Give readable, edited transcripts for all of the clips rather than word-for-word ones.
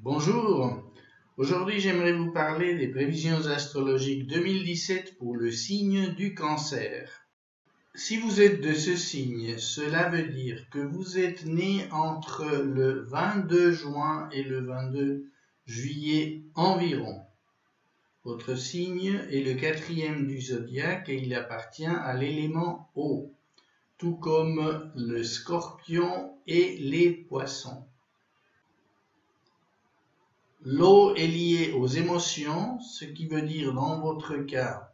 Bonjour, aujourd'hui j'aimerais vous parler des prévisions astrologiques 2017 pour le signe du Cancer. Si vous êtes de ce signe, cela veut dire que vous êtes né entre le 22 juin et le 22 juillet environ. Votre signe est le 4e du zodiaque et il appartient à l'élément eau, tout comme le Scorpion et les Poissons. L'eau est liée aux émotions, ce qui veut dire dans votre cas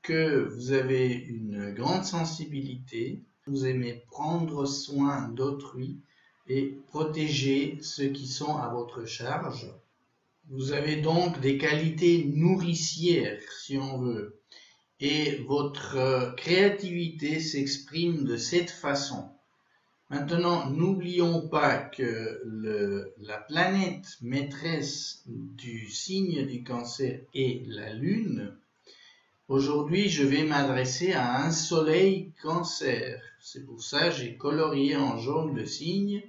que vous avez une grande sensibilité, vous aimez prendre soin d'autrui et protéger ceux qui sont à votre charge. Vous avez donc des qualités nourricières, si on veut, et votre créativité s'exprime de cette façon. Maintenant, n'oublions pas que la planète maîtresse du signe du Cancer est la Lune. Aujourd'hui, je vais m'adresser à un soleil Cancer. C'est pour ça que j'ai colorié en jaune le signe,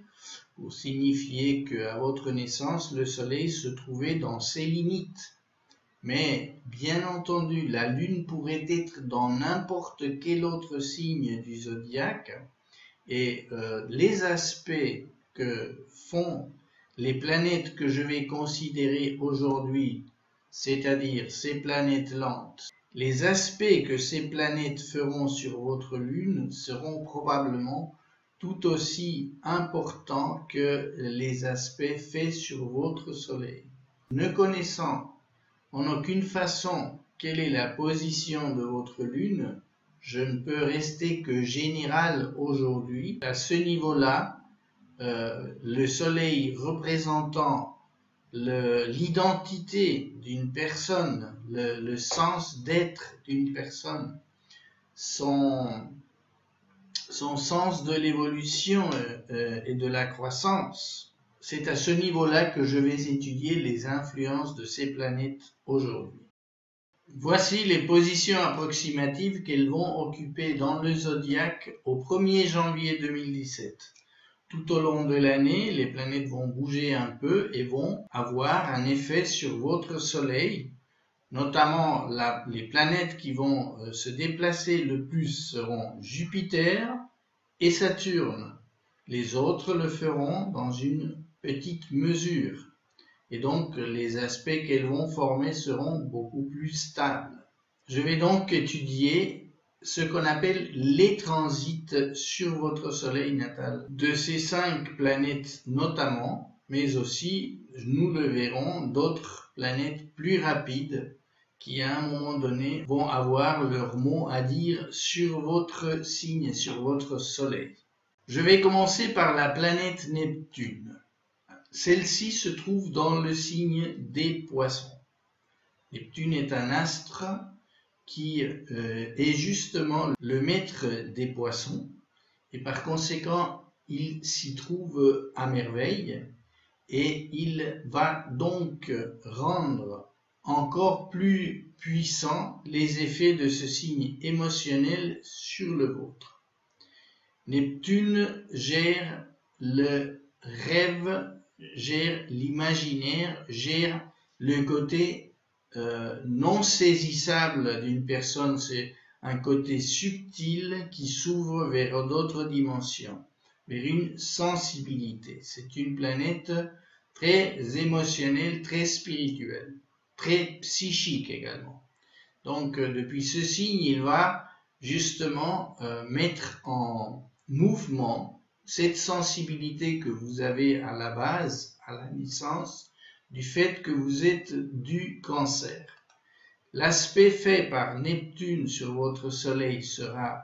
pour signifier qu'à votre naissance, le soleil se trouvait dans ses limites. Mais, bien entendu, la Lune pourrait être dans n'importe quel autre signe du zodiaque. Et les aspects que font les planètes que je vais considérer aujourd'hui, c'est-à-dire ces planètes lentes, les aspects que ces planètes feront sur votre Lune seront probablement tout aussi importants que les aspects faits sur votre Soleil. Ne connaissant en aucune façon quelle est la position de votre Lune, je ne peux rester que général aujourd'hui. À ce niveau-là, le soleil représentant l'identité d'une personne, le sens d'être d'une personne, son sens de l'évolution et de la croissance, c'est à ce niveau-là que je vais étudier les influences de ces planètes aujourd'hui. Voici les positions approximatives qu'elles vont occuper dans le zodiaque au 1er janvier 2017. Tout au long de l'année, les planètes vont bouger un peu et vont avoir un effet sur votre soleil. Notamment, les planètes qui vont se déplacer le plus seront Jupiter et Saturne. Les autres le feront dans une petite mesure. Et donc, les aspects qu'elles vont former seront beaucoup plus stables. Je vais donc étudier ce qu'on appelle les transits sur votre soleil natal. De ces 5 planètes notamment, mais aussi, nous le verrons, d'autres planètes plus rapides qui à un moment donné vont avoir leur mot à dire sur votre signe, sur votre soleil. Je vais commencer par la planète Neptune. Celle-ci se trouve dans le signe des Poissons. Neptune est un astre qui est justement le maître des Poissons et par conséquent il s'y trouve à merveille et il va donc rendre encore plus puissants les effets de ce signe émotionnel sur le vôtre. Neptune gère le rêve, gère l'imaginaire, gère le côté non saisissable d'une personne. C'est un côté subtil qui s'ouvre vers d'autres dimensions, vers une sensibilité. C'est une planète très émotionnelle, très spirituelle, très psychique également. Donc depuis ce signe, il va justement mettre en mouvement cette sensibilité que vous avez à la base, à la naissance, du fait que vous êtes du Cancer. L'aspect fait par Neptune sur votre soleil sera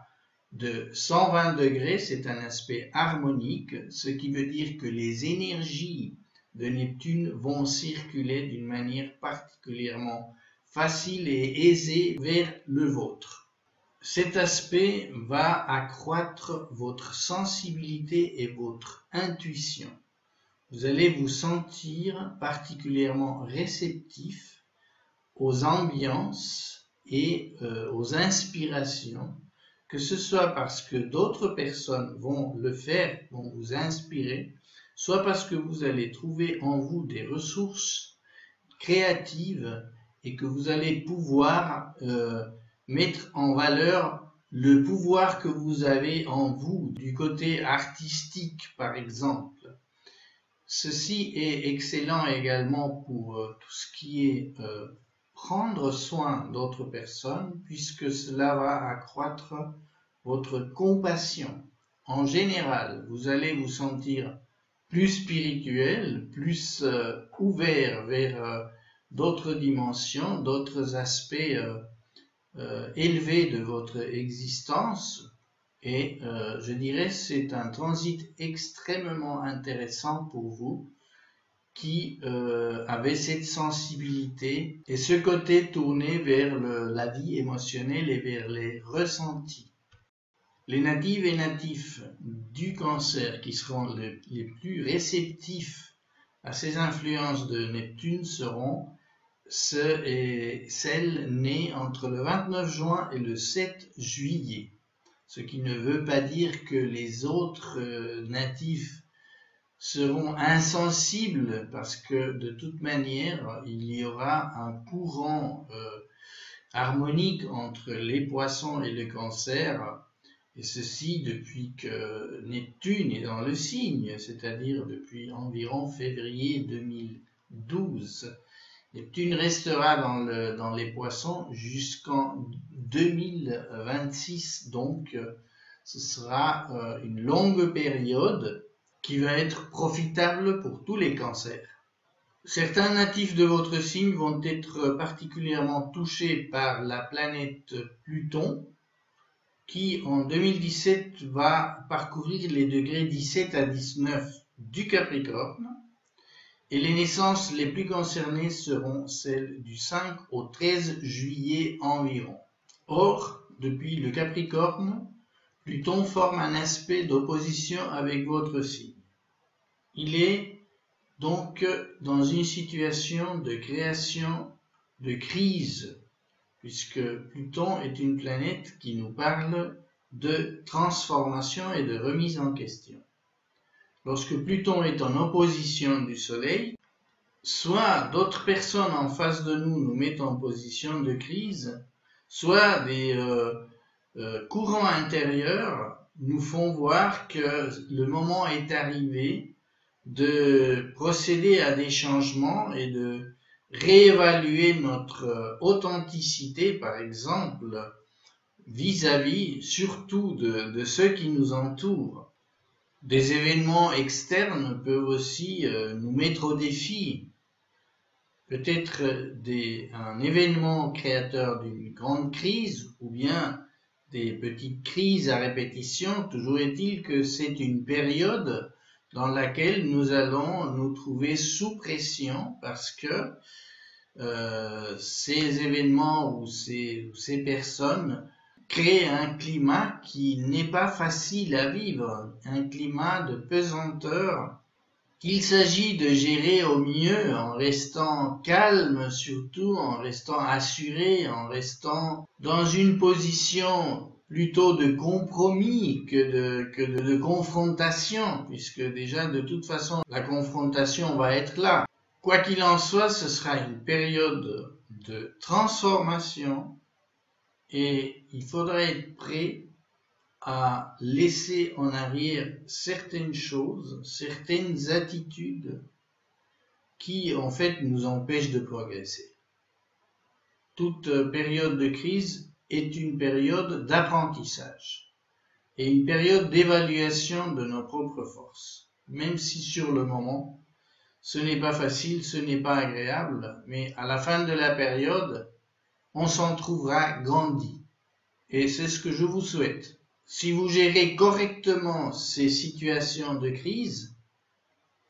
de 120 degrés, c'est un aspect harmonique, ce qui veut dire que les énergies de Neptune vont circuler d'une manière particulièrement facile et aisée vers le vôtre. Cet aspect va accroître votre sensibilité et votre intuition. Vous allez vous sentir particulièrement réceptif aux ambiances et aux inspirations, que ce soit parce que d'autres personnes vont le faire, vont vous inspirer, soit parce que vous allez trouver en vous des ressources créatives et que vous allez pouvoir mettre en valeur le pouvoir que vous avez en vous du côté artistique, par exemple. Ceci est excellent également pour tout ce qui est prendre soin d'autres personnes, puisque cela va accroître votre compassion. En général, vous allez vous sentir plus spirituel, plus ouvert vers d'autres dimensions, d'autres aspects élevés de votre existence. Et je dirais c'est un transit extrêmement intéressant pour vous qui avez cette sensibilité et ce côté tourné vers la vie émotionnelle et vers les ressentis. Les natives et natifs du Cancer qui seront les plus réceptifs à ces influences de Neptune seront celles nées entre le 29 juin et le 7 juillet. Ce qui ne veut pas dire que les autres natifs seront insensibles, parce que de toute manière, il y aura un courant harmonique entre les Poissons et le Cancer, et ceci depuis que Neptune est dans le signe, c'est-à-dire depuis environ février 2012. Neptune restera dans les Poissons jusqu'en 2026, donc ce sera une longue période qui va être profitable pour tous les cancers. Certains natifs de votre signe vont être particulièrement touchés par la planète Pluton, qui en 2017 va parcourir les degrés 17 à 19 du Capricorne. Et les naissances les plus concernées seront celles du 5 au 13 juillet environ. Or, depuis le Capricorne, Pluton forme un aspect d'opposition avec votre signe. Il est donc dans une situation de création de crise, puisque Pluton est une planète qui nous parle de transformation et de remise en question. Lorsque Pluton est en opposition du Soleil, soit d'autres personnes en face de nous mettent en position de crise, soit des courants intérieurs nous font voir que le moment est arrivé de procéder à des changements et de réévaluer notre authenticité, par exemple, vis-à-vis surtout de ceux qui nous entourent. Des événements externes peuvent aussi nous mettre au défi. Peut-être un événement créateur d'une grande crise ou bien des petites crises à répétition. Toujours est-il que c'est une période dans laquelle nous allons nous trouver sous pression parce que ces événements ou ces personnes créent un climat qui n'est pas facile à vivre, un climat de pesanteur qu'il s'agit de gérer au mieux en restant calme, surtout en restant assuré, en restant dans une position plutôt de compromis que de confrontation, puisque déjà de toute façon la confrontation va être là. Quoi qu'il en soit, ce sera une période de transformation et il faudra être prêt à laisser en arrière certaines choses, certaines attitudes qui en fait nous empêchent de progresser. Toute période de crise est une période d'apprentissage et une période d'évaluation de nos propres forces. Même si sur le moment, ce n'est pas facile, ce n'est pas agréable, mais à la fin de la période, on s'en trouvera grandi. Et c'est ce que je vous souhaite. Si vous gérez correctement ces situations de crise,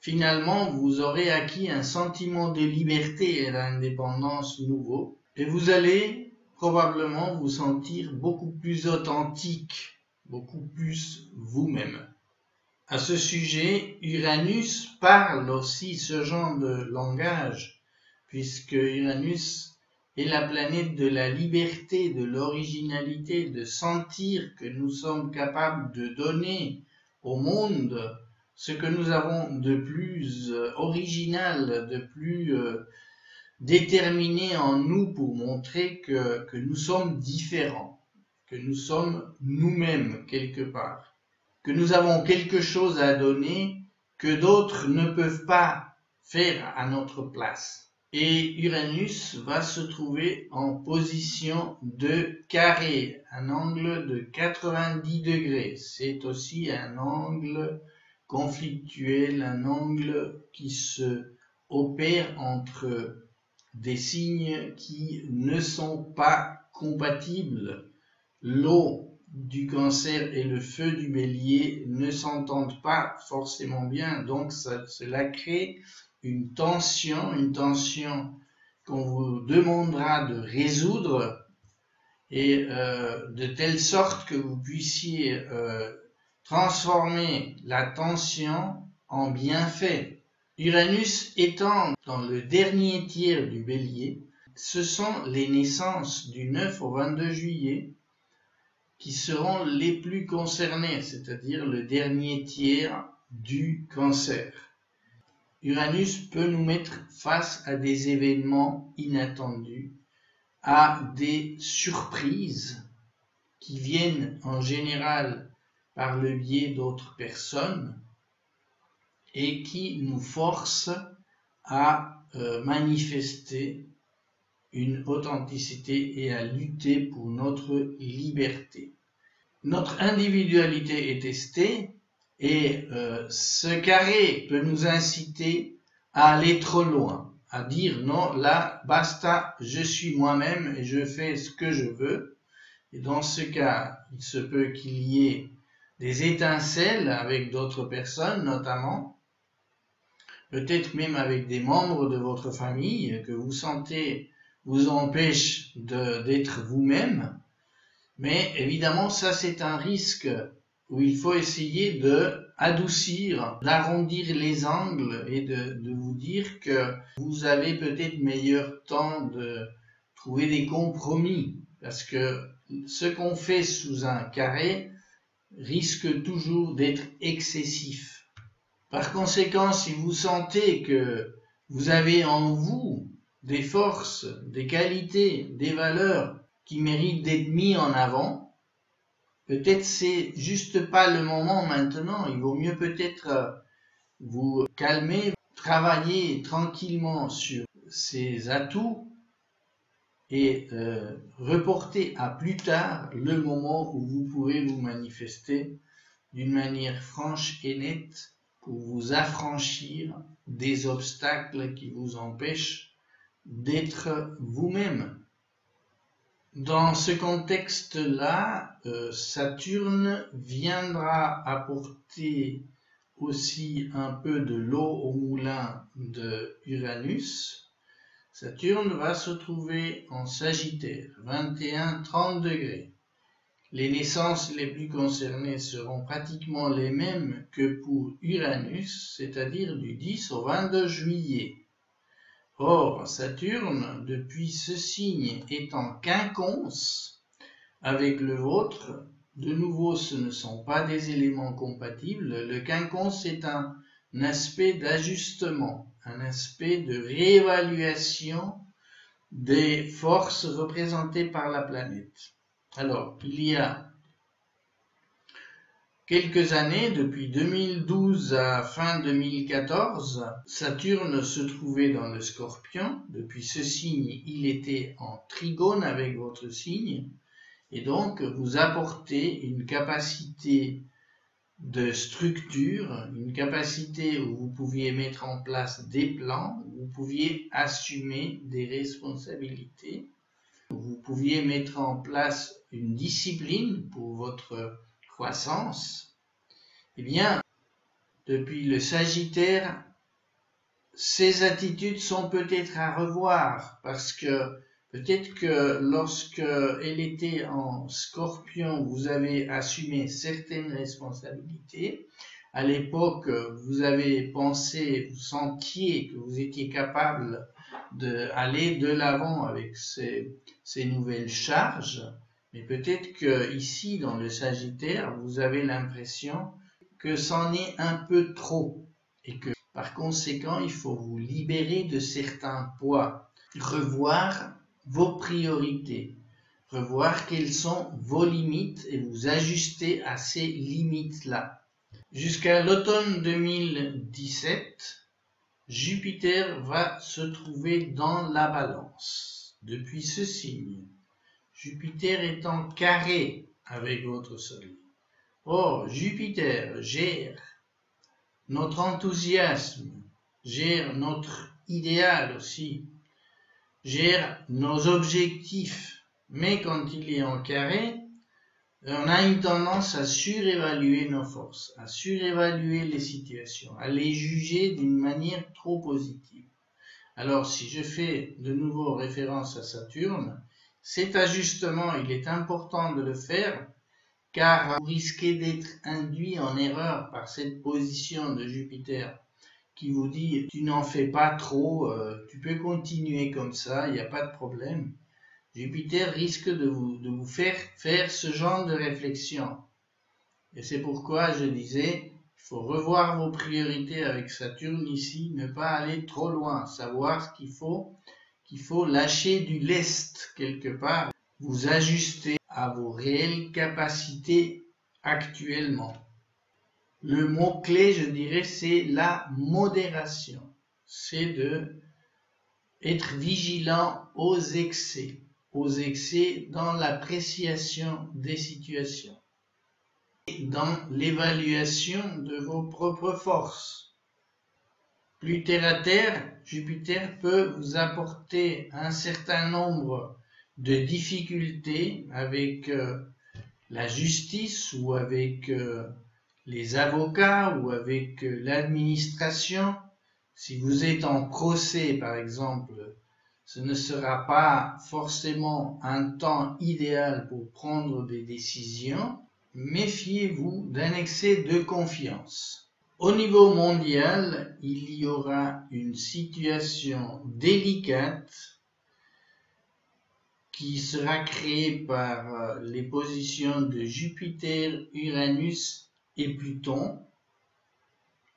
finalement, vous aurez acquis un sentiment de liberté et d'indépendance nouveau, et vous allez probablement vous sentir beaucoup plus authentique, beaucoup plus vous-même. À ce sujet, Uranus parle aussi ce genre de langage, puisque Uranus est la planète de la liberté, de l'originalité, de sentir que nous sommes capables de donner au monde ce que nous avons de plus original, de plus déterminé en nous pour montrer que nous sommes différents, que nous sommes nous-mêmes quelque part, que nous avons quelque chose à donner que d'autres ne peuvent pas faire à notre place. Et Uranus va se trouver en position de carré, un angle de 90 degrés. C'est aussi un angle conflictuel, un angle qui se opère entre des signes qui ne sont pas compatibles. L'eau du Cancer et le feu du Bélier ne s'entendent pas forcément bien, donc cela crée une tension qu'on vous demandera de résoudre et de telle sorte que vous puissiez transformer la tension en bienfait. Uranus étant dans le dernier tiers du Bélier, ce sont les naissances du 9 au 22 juillet qui seront les plus concernées, c'est-à-dire le dernier tiers du Cancer. Uranus peut nous mettre face à des événements inattendus, à des surprises qui viennent en général par le biais d'autres personnes et qui nous forcent à manifester une authenticité et à lutter pour notre liberté. Notre individualité est testée et ce carré peut nous inciter à aller trop loin, à dire non, là, basta, je suis moi-même et je fais ce que je veux. Et dans ce cas, il se peut qu'il y ait des étincelles avec d'autres personnes, notamment, peut-être même avec des membres de votre famille que vous sentez vous empêche d'être vous-même. Mais évidemment, ça c'est un risque où il faut essayer d'adoucir, d'arrondir les angles et de vous dire que vous avez peut-être meilleur temps de trouver des compromis. Parce que ce qu'on fait sous un carré risque toujours d'être excessif. Par conséquent, si vous sentez que vous avez en vous des forces, des qualités, des valeurs qui méritent d'être mis en avant, peut-être c'est juste pas le moment maintenant. Il vaut mieux peut-être vous calmer, travailler tranquillement sur ces atouts et reporter à plus tard le moment où vous pourrez vous manifester d'une manière franche et nette pour vous affranchir des obstacles qui vous empêchent d'être vous-même. Dans ce contexte-là, Saturne viendra apporter aussi un peu de l'eau au moulin de Uranus. Saturne va se trouver en Sagittaire, 21-30 degrés. Les naissances les plus concernées seront pratiquement les mêmes que pour Uranus, c'est-à-dire du 10 au 22 juillet. Or, Saturne, depuis ce signe étant quinconce avec le vôtre, de nouveau ce ne sont pas des éléments compatibles, le quinconce est un aspect d'ajustement, un aspect de réévaluation des forces représentées par la planète. Alors, il y a quelques années, depuis 2012 à fin 2014, Saturne se trouvait dans le Scorpion. Depuis ce signe, il était en trigone avec votre signe. Et donc, vous apportez une capacité de structure, une capacité où vous pouviez mettre en place des plans, où vous pouviez assumer des responsabilités, où vous pouviez mettre en place une discipline pour votre croissance. Eh bien, depuis le Sagittaire, ces attitudes sont peut-être à revoir parce que peut-être que lorsque elle était en Scorpion, vous avez assumé certaines responsabilités. À l'époque, vous avez pensé, vous sentiez que vous étiez capable d'aller de l'avant avec ces nouvelles charges. Mais peut-être que ici, dans le Sagittaire, vous avez l'impression que c'en est un peu trop et que par conséquent, il faut vous libérer de certains poids, revoir vos priorités, revoir quelles sont vos limites et vous ajuster à ces limites-là. Jusqu'à l'automne 2017, Jupiter va se trouver dans la Balance, depuis ce signe. Jupiter est en carré avec votre Soleil. Or, Jupiter gère notre enthousiasme, gère notre idéal aussi, gère nos objectifs. Mais quand il est en carré, on a une tendance à surévaluer nos forces, à surévaluer les situations, à les juger d'une manière trop positive. Alors, si je fais de nouveau référence à Saturne, cet ajustement, il est important de le faire, car vous risquez d'être induit en erreur par cette position de Jupiter qui vous dit « tu n'en fais pas trop, tu peux continuer comme ça, il n'y a pas de problème ». Jupiter risque de vous faire ce genre de réflexion. Et c'est pourquoi je disais, il faut revoir vos priorités avec Saturne ici, ne pas aller trop loin, savoir qu'il faut lâcher du lest quelque part, vous ajuster à vos réelles capacités actuellement. Le mot-clé, je dirais, c'est la modération. C'est de être vigilant aux excès dans l'appréciation des situations, dans l'évaluation de vos propres forces. Plus terre à terre, Jupiter peut vous apporter un certain nombre de difficultés avec la justice ou avec les avocats ou avec l'administration. Si vous êtes en procès, par exemple, ce ne sera pas forcément un temps idéal pour prendre des décisions. Méfiez-vous d'un excès de confiance. Au niveau mondial, il y aura une situation délicate qui sera créée par les positions de Jupiter, Uranus et Pluton,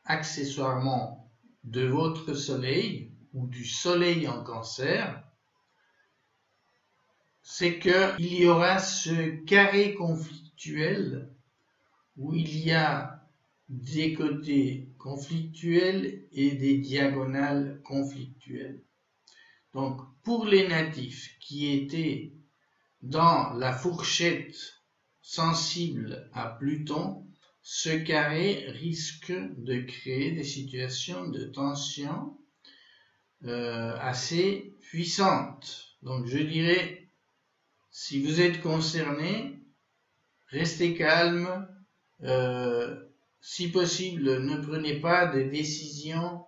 accessoirement de votre Soleil ou du Soleil en Cancer. C'est qu'il y aura ce carré conflictuel où il y a des côtés conflictuels et des diagonales conflictuelles. Donc, pour les natifs qui étaient dans la fourchette sensible à Pluton, ce carré risque de créer des situations de tension assez puissantes. Donc, je dirais, si vous êtes concerné, restez calme. Si possible, ne prenez pas de décisions.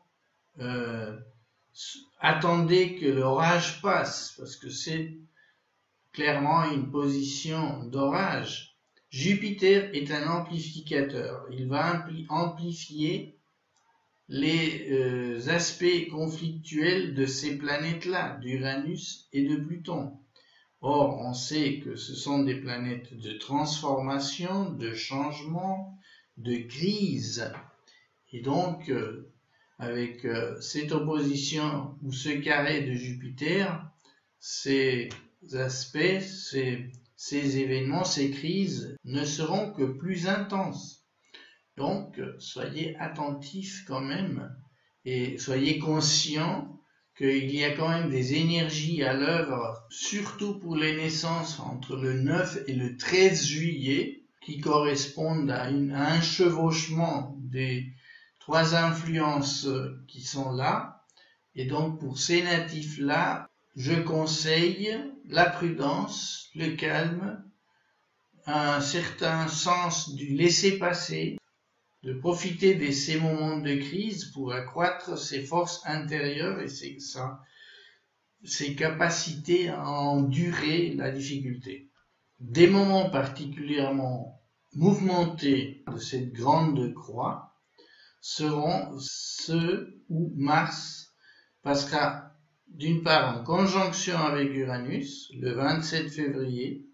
Attendez que l'orage passe, parce que c'est clairement une position d'orage. Jupiter est un amplificateur. Il va amplifier les aspects conflictuels de ces planètes-là, d'Uranus et de Pluton. Or, on sait que ce sont des planètes de transformation, de changement, de crise. Et donc, avec cette opposition ou ce carré de Jupiter, ces aspects, ces événements, ces crises ne seront que plus intenses. Donc, soyez attentifs quand même et soyez conscients qu'il y a quand même des énergies à l'œuvre, surtout pour les naissances entre le 9 et le 13 juillet, qui correspondent à un chevauchement des trois influences qui sont là. Et donc, pour ces natifs-là, je conseille la prudence, le calme, un certain sens du laisser-passer, de profiter de ces moments de crise pour accroître ses forces intérieures et ses capacités à endurer la difficulté. Des moments particulièrement mouvementés de cette grande croix seront ceux où Mars passera d'une part en conjonction avec Uranus le 27 février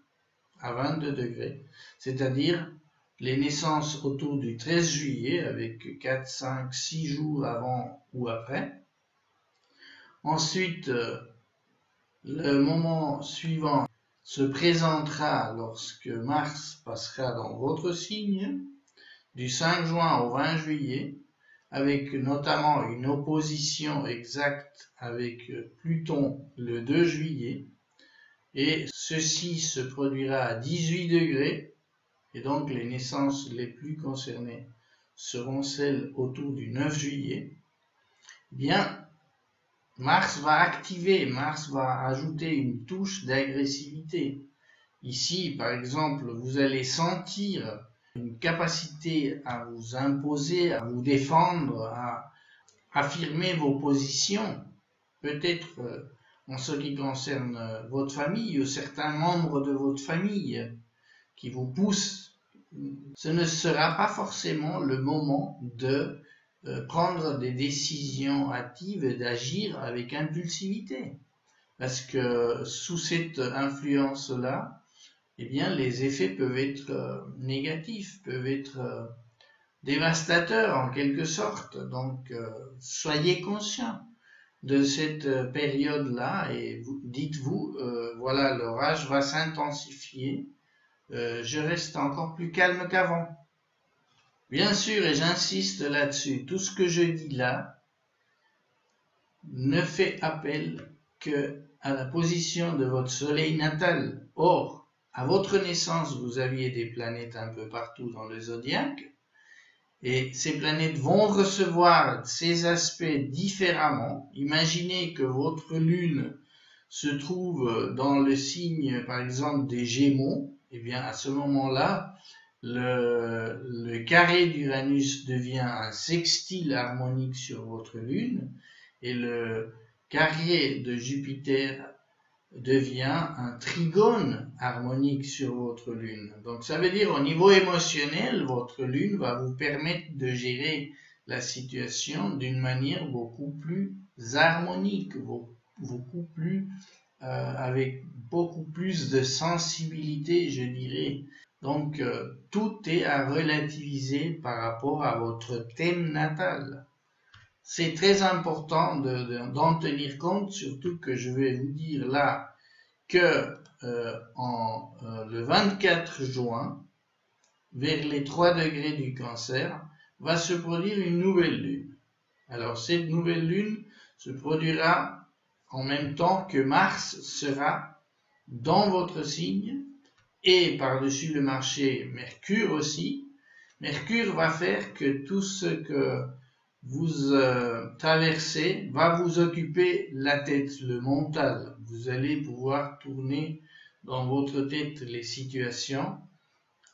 à 22 degrés, c'est-à-dire les naissances autour du 13 juillet avec 4, 5, 6 jours avant ou après. Ensuite, le moment suivant se présentera lorsque Mars passera dans votre signe, du 5 juin au 20 juillet, avec notamment une opposition exacte avec Pluton le 2 juillet, et ceci se produira à 18 degrés, et donc les naissances les plus concernées seront celles autour du 9 juillet. Eh bien, Mars va ajouter une touche d'agressivité. Ici, par exemple, vous allez sentir une capacité à vous imposer, à vous défendre, à affirmer vos positions, peut-être en ce qui concerne votre famille ou certains membres de votre famille qui vous poussent. Ce ne sera pas forcément le moment de prendre des décisions hâtives et d'agir avec impulsivité. Parce que sous cette influence-là, eh bien, les effets peuvent être négatifs, peuvent être dévastateurs en quelque sorte. Donc, soyez conscients de cette période-là et dites-vous, voilà, l'orage va s'intensifier, je reste encore plus calme qu'avant. Bien sûr, et j'insiste là-dessus, tout ce que je dis là ne fait appel que à la position de votre soleil natal. Or, à votre naissance, vous aviez des planètes un peu partout dans le zodiaque, et ces planètes vont recevoir ces aspects différemment. Imaginez que votre lune se trouve dans le signe, par exemple, des Gémeaux. Eh bien, à ce moment-là, le carré d'Uranus devient un sextile harmonique sur votre lune, et le carré de Jupiter devient un trigone harmonique sur votre lune. Donc ça veut dire au niveau émotionnel, votre lune va vous permettre de gérer la situation d'une manière beaucoup plus harmonique, beaucoup plus avec beaucoup plus de sensibilité, je dirais. Donc tout est à relativiser par rapport à votre thème natal. C'est très important d'en tenir compte, surtout que je vais vous dire là que le 24 juin, vers les 3 degrés du Cancer, va se produire une nouvelle lune. Alors cette nouvelle lune se produira en même temps que Mars sera dans votre signe, et par-dessus le marché Mercure aussi. Mercure va faire que tout ce que vous traversez va vous occuper la tête, le mental. Vous allez pouvoir tourner dans votre tête les situations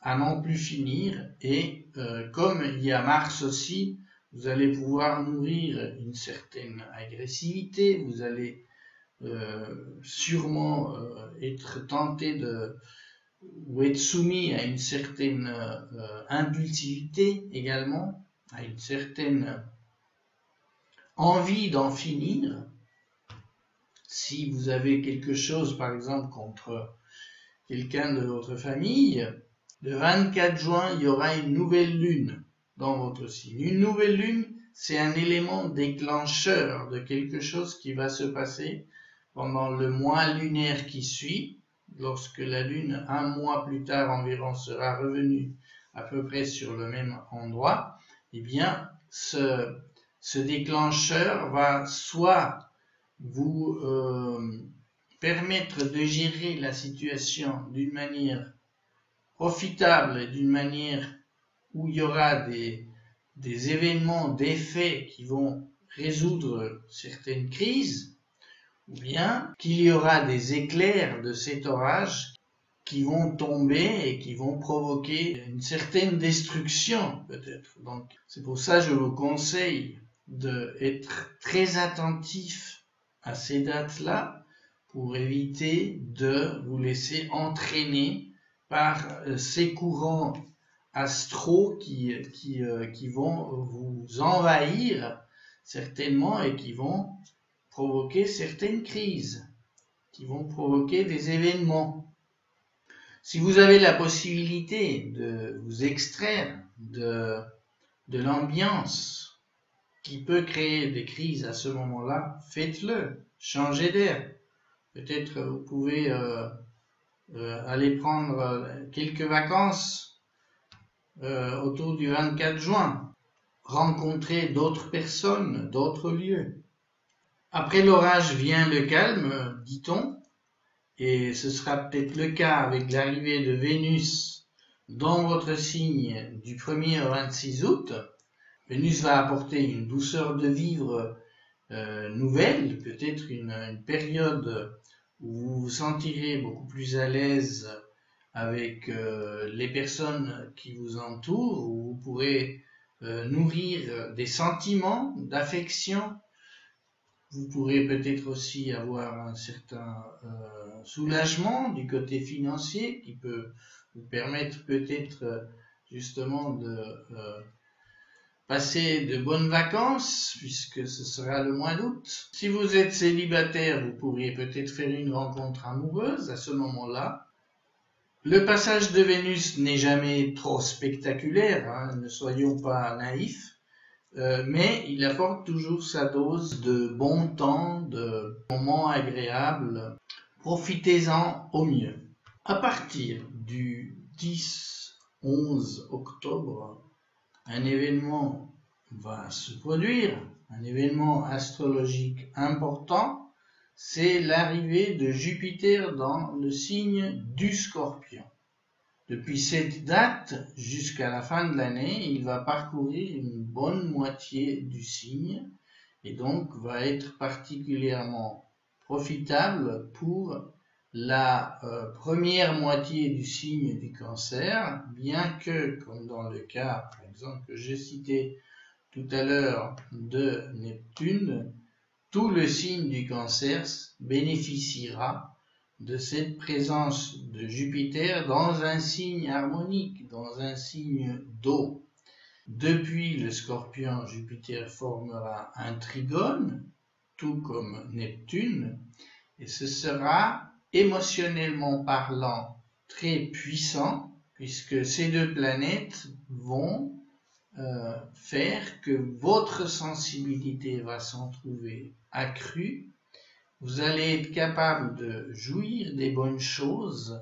à n'en plus finir, et comme il y a Mars aussi, vous allez pouvoir nourrir une certaine agressivité, vous allez sûrement être tenté ou être soumis à une certaine impulsivité également, à une certaine envie d'en finir. Si vous avez quelque chose, par exemple, contre quelqu'un de votre famille, le 24 juin, il y aura une nouvelle lune dans votre signe. Une nouvelle lune, c'est un élément déclencheur de quelque chose qui va se passer pendant le mois lunaire qui suit, lorsque la lune, un mois plus tard environ, sera revenue à peu près sur le même endroit. Eh bien, ce déclencheur va soit vous permettre de gérer la situation d'une manière profitable, d'une manière où il y aura des événements, des faits qui vont résoudre certaines crises, ou bien qu'il y aura des éclairs de cet orage qui vont tomber et qui vont provoquer une certaine destruction peut-être. Donc c'est pour ça que je vous conseille d'être très attentif à ces dates-là pour éviter de vous laisser entraîner par ces courants astro qui vont vous envahir certainement et qui vont provoquer certaines crises, qui vont provoquer des événements. Si vous avez la possibilité de vous extraire de l'ambiance qui peut créer des crises à ce moment-là, faites-le, changez d'air. Peut-être vous pouvez aller prendre quelques vacances autour du 24 juin, rencontrer d'autres personnes, d'autres lieux. Après l'orage vient le calme, dit-on, et ce sera peut-être le cas avec l'arrivée de Vénus dans votre signe du 1er au 26 août. Vénus va apporter une douceur de vivre nouvelle, peut-être une période où vous vous sentirez beaucoup plus à l'aise avec les personnes qui vous entourent, où vous pourrez nourrir des sentiments d'affection. Vous pourrez peut-être aussi avoir un certain soulagement du côté financier qui peut vous permettre peut-être justement de passer de bonnes vacances puisque ce sera le mois d'août. Si vous êtes célibataire, vous pourriez peut-être faire une rencontre amoureuse à ce moment-là. Le passage de Vénus n'est jamais trop spectaculaire, hein, ne soyons pas naïfs. Mais il apporte toujours sa dose de bon temps, de moments agréables. Profitez-en au mieux. À partir du 10-11 octobre, un événement va se produire, un événement astrologique important, c'est l'arrivée de Jupiter dans le signe du Scorpion. Depuis cette date jusqu'à la fin de l'année, il va parcourir une bonne moitié du signe et donc va être particulièrement profitable pour la première moitié du signe du Cancer, bien que, comme dans le cas, par exemple, que j'ai cité tout à l'heure de Neptune, tout le signe du Cancer bénéficiera de cette présence de Jupiter dans un signe harmonique, dans un signe d'eau. Depuis le Scorpion, Jupiter formera un trigone, tout comme Neptune, et ce sera émotionnellement parlant très puissant, puisque ces deux planètes vont faire que votre sensibilité va s'en trouver accrue. Vous allez être capable de jouir des bonnes choses,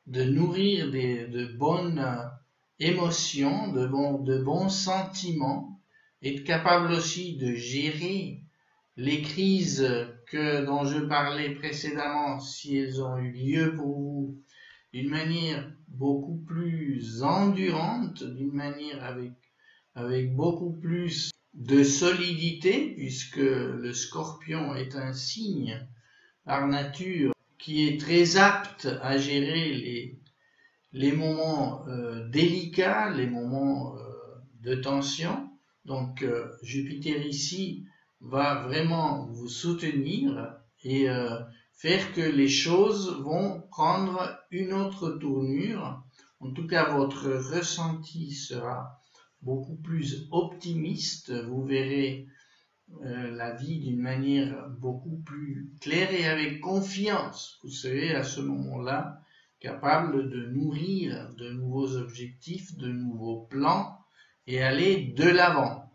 de nourrir de bonnes émotions, de bons sentiments, être capable aussi de gérer les crises dont je parlais précédemment, si elles ont eu lieu pour vous, d'une manière beaucoup plus endurante, d'une manière avec beaucoup plus de solidité, puisque le Scorpion est un signe par nature qui est très apte à gérer les moments délicats, les moments de tension. Donc Jupiter ici va vraiment vous soutenir et faire que les choses vont prendre une autre tournure. En tout cas, votre ressenti sera beaucoup plus optimiste, vous verrez la vie d'une manière beaucoup plus claire et avec confiance. Vous serez à ce moment-là capable de nourrir de nouveaux objectifs, de nouveaux plans et aller de l'avant.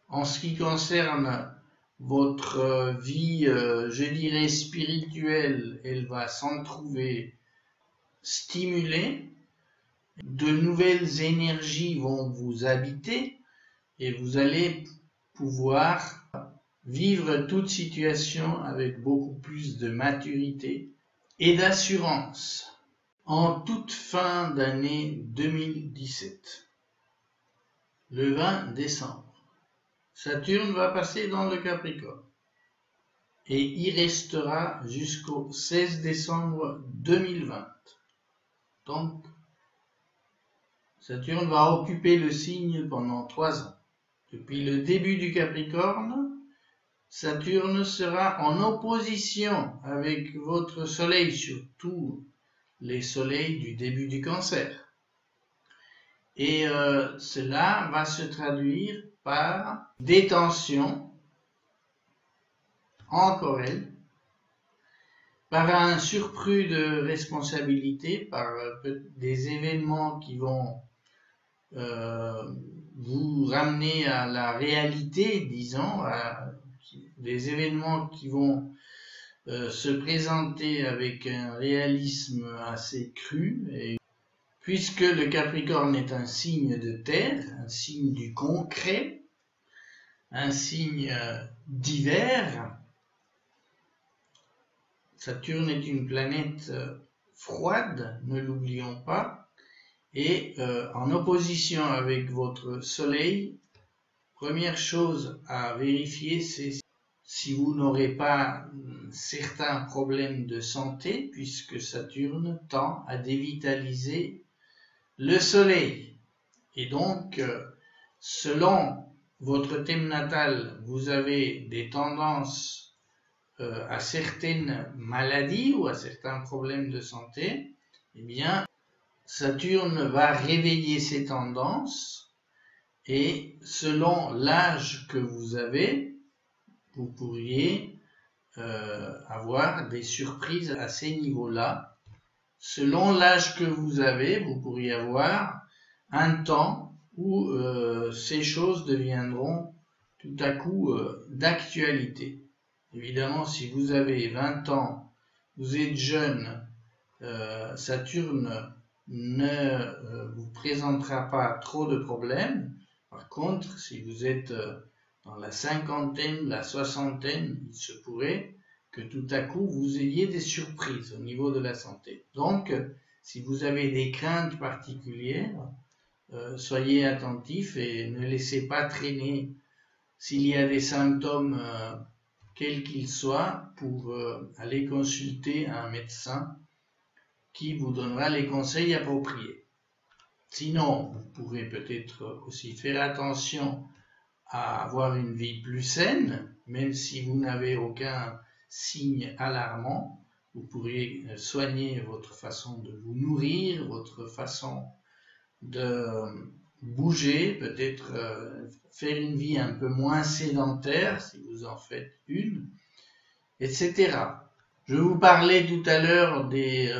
En ce qui concerne votre vie, je dirais spirituelle, elle va s'en trouver stimulée. De nouvelles énergies vont vous habiter et vous allez pouvoir vivre toute situation avec beaucoup plus de maturité et d'assurance. En toute fin d'année 2017, le 20 décembre, Saturne va passer dans le Capricorne et y restera jusqu'au 16 décembre 2020. Donc, Saturne va occuper le signe pendant 3 ans. Depuis le début du Capricorne, Saturne sera en opposition avec votre Soleil, surtout les soleils du début du Cancer. Et cela va se traduire par des tensions, encore elles, par un surplus de responsabilité, par des événements qui vont vous ramener à la réalité, disons, des événements qui vont se présenter avec un réalisme assez cru, et puisque le Capricorne est un signe de terre, un signe du concret, un signe d'hiver. Saturne est une planète froide, ne l'oublions pas, et en opposition avec votre Soleil. Première chose à vérifier, c'est si vous n'aurez pas certains problèmes de santé, puisque Saturne tend à dévitaliser le Soleil. Et donc, selon votre thème natal, vous avez des tendances à certaines maladies ou à certains problèmes de santé, eh bien, Saturne va réveiller ces tendances, et selon l'âge que vous avez, vous pourriez avoir des surprises à ces niveaux-là. Selon l'âge que vous avez, vous pourriez avoir un temps où ces choses deviendront tout à coup d'actualité. Évidemment, si vous avez 20 ans, vous êtes jeune, Saturne ne vous présentera pas trop de problèmes. Par contre, si vous êtes dans la cinquantaine, la soixantaine, il se pourrait que tout à coup vous ayez des surprises au niveau de la santé. Donc, si vous avez des craintes particulières, soyez attentifs et ne laissez pas traîner s'il y a des symptômes, quels qu'ils soient, pour aller consulter un médecin qui vous donnera les conseils appropriés. Sinon, vous pourrez peut-être aussi faire attention à avoir une vie plus saine, même si vous n'avez aucun signe alarmant. Vous pourriez soigner votre façon de vous nourrir, votre façon de bouger, peut-être faire une vie un peu moins sédentaire, si vous en faites une, etc. Je vous parlais tout à l'heure des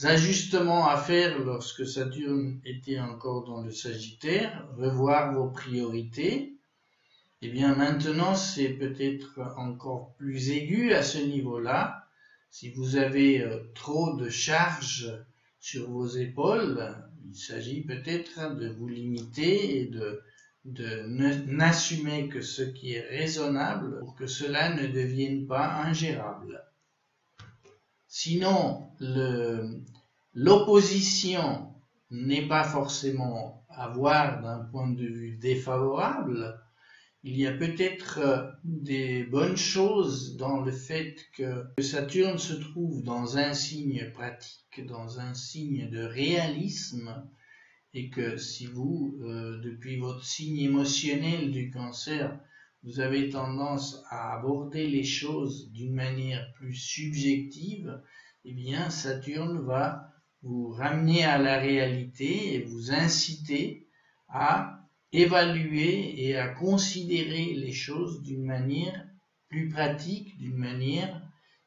ajustements à faire lorsque Saturne était encore dans le Sagittaire, revoir vos priorités. Et bien maintenant, c'est peut-être encore plus aigu à ce niveau-là. Si vous avez trop de charges sur vos épaules, il s'agit peut-être de vous limiter et de n'assumer que ce qui est raisonnable pour que cela ne devienne pas ingérable. Sinon, l'opposition n'est pas forcément à voir d'un point de vue défavorable. Il y a peut-être des bonnes choses dans le fait que Saturne se trouve dans un signe pratique, dans un signe de réalisme, et que si vous, depuis votre signe émotionnel du Cancer, vous avez tendance à aborder les choses d'une manière plus subjective, eh bien Saturne va vous ramener à la réalité et vous inciter à évaluer et à considérer les choses d'une manière plus pratique, d'une manière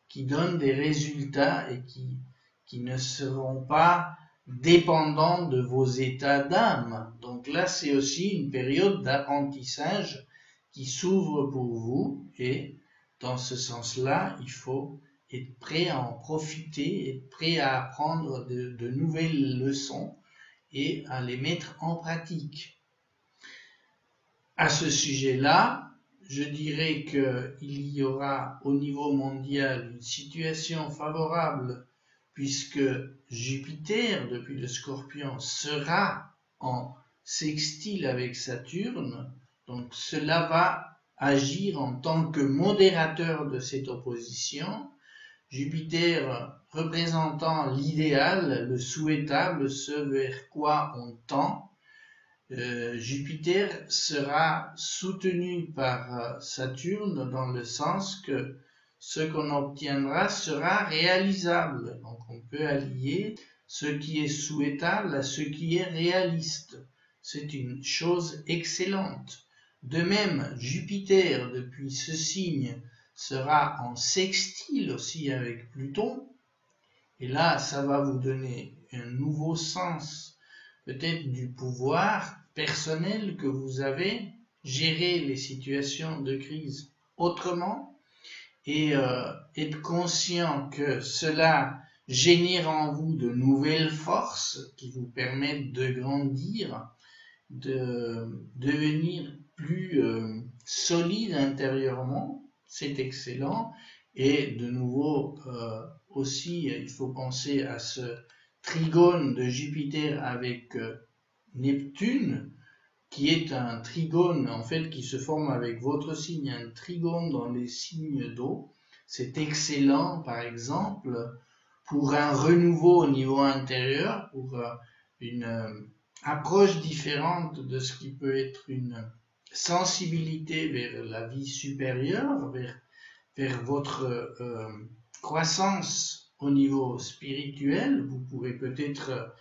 qui donne des résultats et qui ne seront pas dépendants de vos états d'âme. Donc là, c'est aussi une période d'apprentissage qui s'ouvre pour vous, et dans ce sens-là, il faut être prêt à en profiter, être prêt à apprendre de nouvelles leçons et à les mettre en pratique. À ce sujet-là, je dirais qu'il y aura au niveau mondial une situation favorable, puisque Jupiter, depuis le Scorpion, sera en sextile avec Saturne. Donc cela va agir en tant que modérateur de cette opposition. Jupiter représentant l'idéal, le souhaitable, ce vers quoi on tend. Jupiter sera soutenu par Saturne dans le sens que ce qu'on obtiendra sera réalisable. Donc on peut allier ce qui est souhaitable à ce qui est réaliste. C'est une chose excellente. De même, Jupiter, depuis ce signe, sera en sextile aussi avec Pluton. Et là, ça va vous donner un nouveau sens, peut-être du pouvoir personnel que vous avez, gérer les situations de crise autrement et être conscient que cela génère en vous de nouvelles forces qui vous permettent de grandir, de devenir plus solide intérieurement. C'est excellent. Et de nouveau, aussi, il faut penser à ce trigone de Jupiter avec Neptune, qui est un trigone en fait qui se forme avec votre signe, un trigone dans les signes d'eau. C'est excellent, par exemple, pour un renouveau au niveau intérieur, pour une approche différente de ce qui peut être une sensibilité vers la vie supérieure, vers votre croissance au niveau spirituel. Vous pourrez peut-être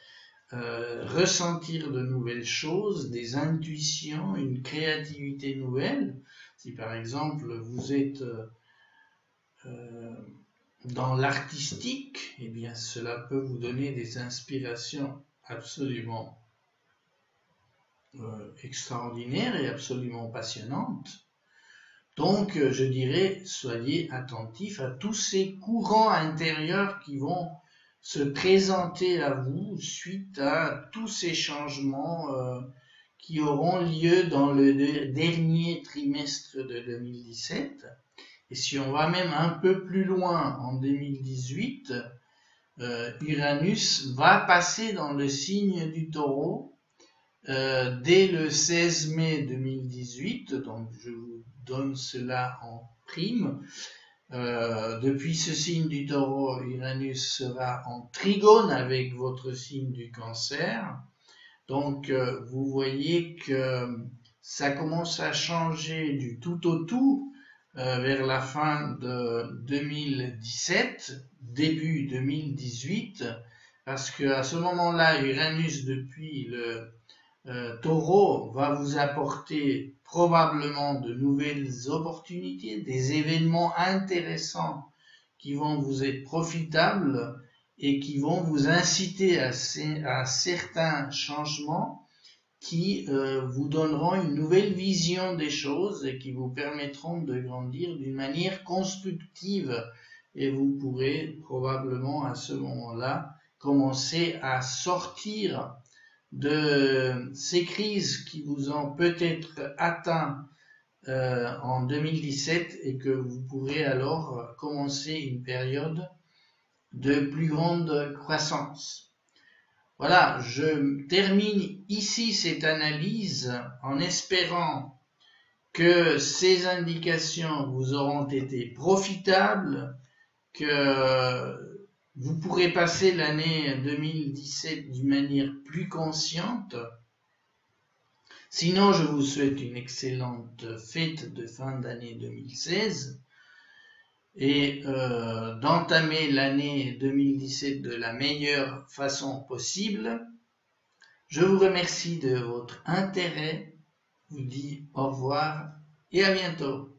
ressentir de nouvelles choses, des intuitions, une créativité nouvelle. Si par exemple vous êtes dans l'artistique, eh bien cela peut vous donner des inspirations absolument extraordinaires et absolument passionnantes. Donc je dirais, soyez attentifs à tous ces courants intérieurs qui vont se présenter à vous suite à tous ces changements qui auront lieu dans le dernier trimestre de 2017. Et si on va même un peu plus loin, en 2018, Uranus va passer dans le signe du Taureau dès le 16 mai 2018, donc je vous donne cela en prime. Depuis ce signe du Taureau, Uranus sera en trigone avec votre signe du Cancer. Donc vous voyez que ça commence à changer du tout au tout vers la fin de 2017, début 2018, parce que à ce moment-là, Uranus depuis le Taureau va vous apporter probablement de nouvelles opportunités, des événements intéressants qui vont vous être profitables et qui vont vous inciter à certains changements qui vous donneront une nouvelle vision des choses et qui vous permettront de grandir d'une manière constructive. Et vous pourrez probablement à ce moment-là commencer à sortir de ces crises qui vous ont peut-être atteint en 2017 et que vous pourrez alors commencer une période de plus grande croissance. Voilà, je termine ici cette analyse en espérant que ces indications vous auront été profitables, que vous pourrez passer l'année 2017 d'une manière plus consciente. Sinon, je vous souhaite une excellente fête de fin d'année 2016 et d'entamer l'année 2017 de la meilleure façon possible. Je vous remercie de votre intérêt, vous dis au revoir et à bientôt.